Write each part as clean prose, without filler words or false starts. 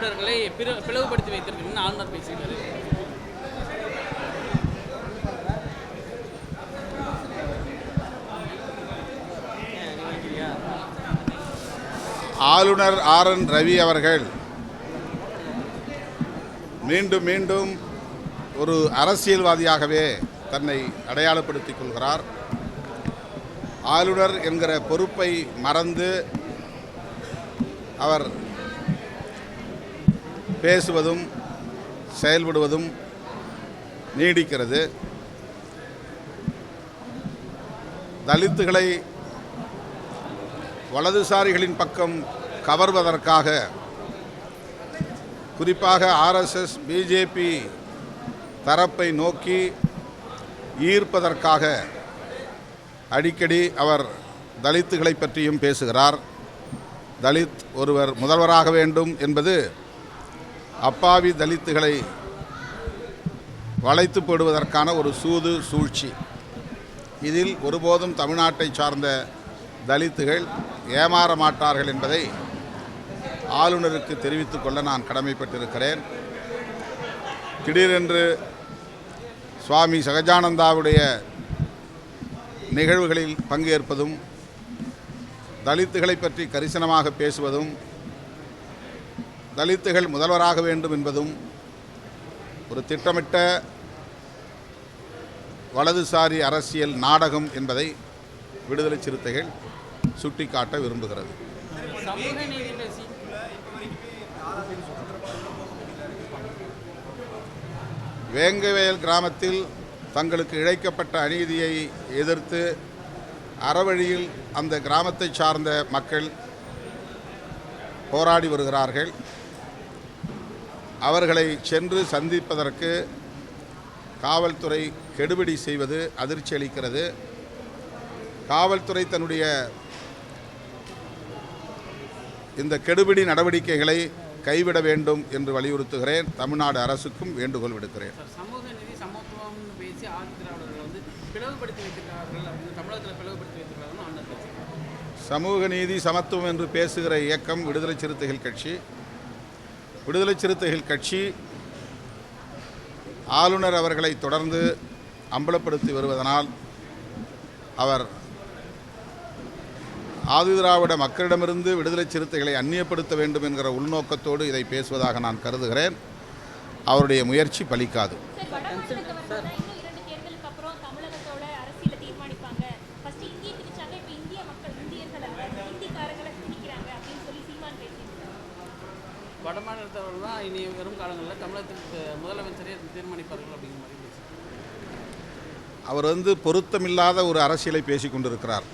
திராவிடர்களை பிளவுபடுத்தி வைத்திருக்கிறேன்னு ஆளுநர் பேசியிருக்காரு. ஆளுநர் RN ரவி அவர்கள் மீண்டும் மீண்டும் ஒரு அரசியல்வாதியாகவே தன்னை அடையாளப்படுத்திக் கொள்கிறார். ஆளுநர் என்கிற பொறுப்பை மறந்து அவர் பேசுவதும் செயல்படுவதும் நீடிக்கிறது. தலித்துகளை வலதுசாரிகளின் பக்கம் கவர்வதற்காக, குறிப்பாக RSS BJP தரப்பை நோக்கி ஈர்ப்பதற்காக அடிக்கடி அவர் தலித்துகளை பற்றியும் பேசுகிறார். தலித் ஒருவர் முதல்வராக வேண்டும் என்பது அப்பாவி தலித்துகளை வளைத்து போடுவதற்கான ஒரு சூது சூழ்ச்சி. இதில் ஒருபோதும் தமிழ்நாட்டை சார்ந்த தலித்துகள் ஏமாற மாட்டார்கள் என்பதை ஆளுநருக்கு தெரிவித்துக் கொள்ள நான் கடமைப்பட்டிருக்கிறேன். திடீரென்று சுவாமி சகஜானந்தாவுடைய நிகழ்வுகளில் பங்கேற்பதும், தலித்துகளை பற்றி கரிசனமாக பேசுவதும், தலித்துகள் முதல்வராக வேண்டும் என்பதும் ஒரு திட்டமிட்ட வலதுசாரி அரசியல் நாடகம் என்பதை விடுதலை சிறுத்தைகள் சுட்டிக்காட்ட விரும்புகிறது. வேங்கவேல் கிராமத்தில் தங்களுக்கு இழைக்கப்பட்ட அநீதியை எதிர்த்து அறவழியில் அந்த கிராமத்தை சார்ந்த மக்கள் போராடி வருகிறார்கள். அவர்களை சென்று சந்திப்பதற்கு காவல்துறை கெடுபிடி செய்வது அதிர்ச்சி அளிக்கிறது. காவல்துறை தன்னுடைய இந்த கெடுபிடி நடவடிக்கைகளை கைவிட வேண்டும் என்று வலியுறுத்துகிறேன். தமிழ்நாடு அரசுக்கும் வேண்டுகோள் விடுக்கிறேன். சமூக நீதி சமத்துவம் பேசி ஆதிதிராவிடர்கள் பிளவுபடுத்தி வைத்திருக்கிறார்கள், தமிழகத்தில் பிளவுபடுத்தி வைத்திருக்கிறார்கள். சமூக நீதி சமத்துவம் என்று பேசுகிற இயக்கம் விடுதலை சிறுத்தைகள் கட்சி. விடுதலை சிறுத்தைகள் கட்சி ஆளுநர் அவர்களை தொடர்ந்து அம்பலப்படுத்தி வருவதனால் அவர் ஆதிதிராவிட மக்களிடமிருந்து விடுதலை சிறுத்தைகளை அந்நியப்படுத்த வேண்டும் என்கிற உள்நோக்கத்தோடு இதை பேசுவதாக நான் கருதுகிறேன். அவருடைய முயற்சி பலிக்காது. வடமாநிலத்தவர்கள் தான் இனி வரும் காலங்களில் தமிழகத்திற்கு முதலமைச்சரே தீர்மானிப்பார்கள் அப்படிங்கிற மாதிரி அவர் பொருத்தமில்லாத ஒரு அரசியலை பேசி கொண்டிருக்கிறார்.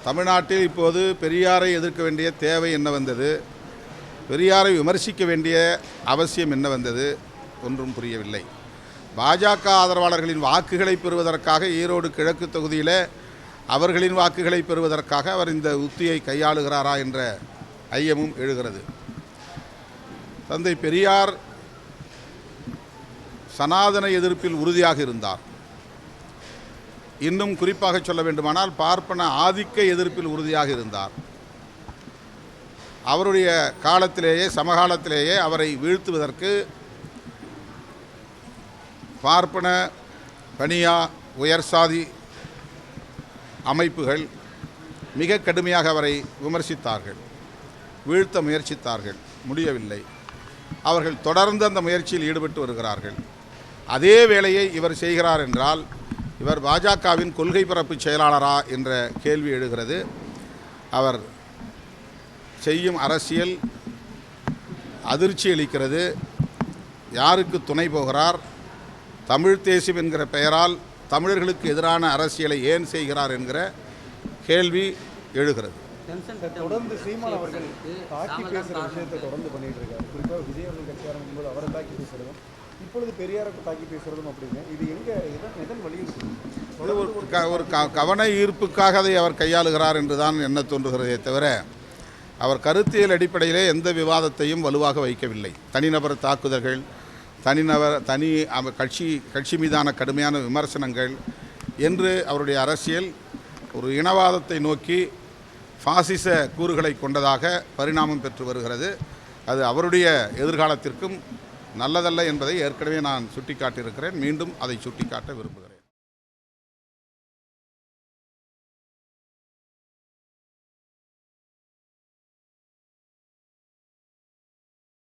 தமிழ்நாட்டில் இப்போது பெரியாரை எதிர்க்க வேண்டிய தேவை என்ன வந்தது, பெரியாரை விமர்சிக்க வேண்டிய அவசியம் என்ன வந்தது, ஒன்றும் புரியவில்லை. பாஜக ஆதரவாளர்களின் வாக்குகளை பெறுவதற்காக ஈரோடு கிழக்கு தொகுதியில் அவர்களின் வாக்குகளை பெறுவதற்காக அவர் இந்த உத்தியை கையாளுகிறாரா என்ற ஐயமும் எழுகிறது. தந்தை பெரியார் சனாதன எதிர்ப்பில் உறுதியாக இருந்தார். இன்னும் குறிப்பாக சொல்ல வேண்டுமானால் பார்ப்பன ஆதிக்க எதிர்ப்பில் உறுதியாக இருந்தார். அவருடைய காலத்திலேயே, சமகாலத்திலேயே அவரை வீழ்த்துவதற்கு பார்ப்பன, பனியா, உயர் சாதி அமைப்புகள் மிக கடுமையாக அவரை விமர்சித்தார்கள், வீழ்த்த முயற்சித்தார்கள். முடியவில்லை. அவர்கள் தொடர்ந்து அந்த முயற்சியில் ஈடுபட்டு வருகிறார்கள். அதே வேளையை இவர் செய்கிறார் என்றால் இவர் பாஜகவின் கொள்கை பரப்பு செயலாளரா என்ற கேள்வி எழுகிறது. அவர் செய்யும் அரசியல் அதிர்ச்சி அளிக்கிறது. யாருக்கு துணை போகிறார், தமிழ் தேசியம் என்கிற பெயரால் தமிழர்களுக்கு எதிரான அரசியலை ஏன் செய்கிறார் என்கிற கேள்வி எழுகிறது. தொடர்ந்து சீமான் அவர்கள் தாக்கி பேசுகிற விஷயத்தை தொடர்ந்து பண்ணிட்டு இருக்காரு. குறிப்பாக விஜய் அவர்கள் கட்சி ஆரம்பிக்கும்போது அவரை தாக்கி பேசுகிறதும் இப்பொழுது பெரியாருக்கு தாக்கி பேசுகிறதும் அப்படின்னு இது எதன் வழியில் ஒரு கவன ஈர்ப்புக்காக அதை அவர் கையாளுகிறார் என்று தான் என்ன தோன்றுகிறதே தவிர அவர் கருத்தியல் அடிப்படையிலே எந்த விவாதத்தையும் வலுவாக வைக்கவில்லை. தனிநபர் தாக்குதல்கள், கட்சி மீதான கடுமையான விமர்சனங்கள் என்று அவருடைய அரசியல் ஒரு இனவாதத்தை நோக்கி பாசிச கூறுகளை கொண்டதாக பரிணாமம் பெற்று வருகிறது. அது அவருடைய எதிர்காலத்திற்கும் நல்லதல்ல என்பதை ஏற்கனவே நான் சுட்டிக்காட்டியிருக்கிறேன். மீண்டும் அதை சுட்டிக்காட்ட விரும்புகிறேன்.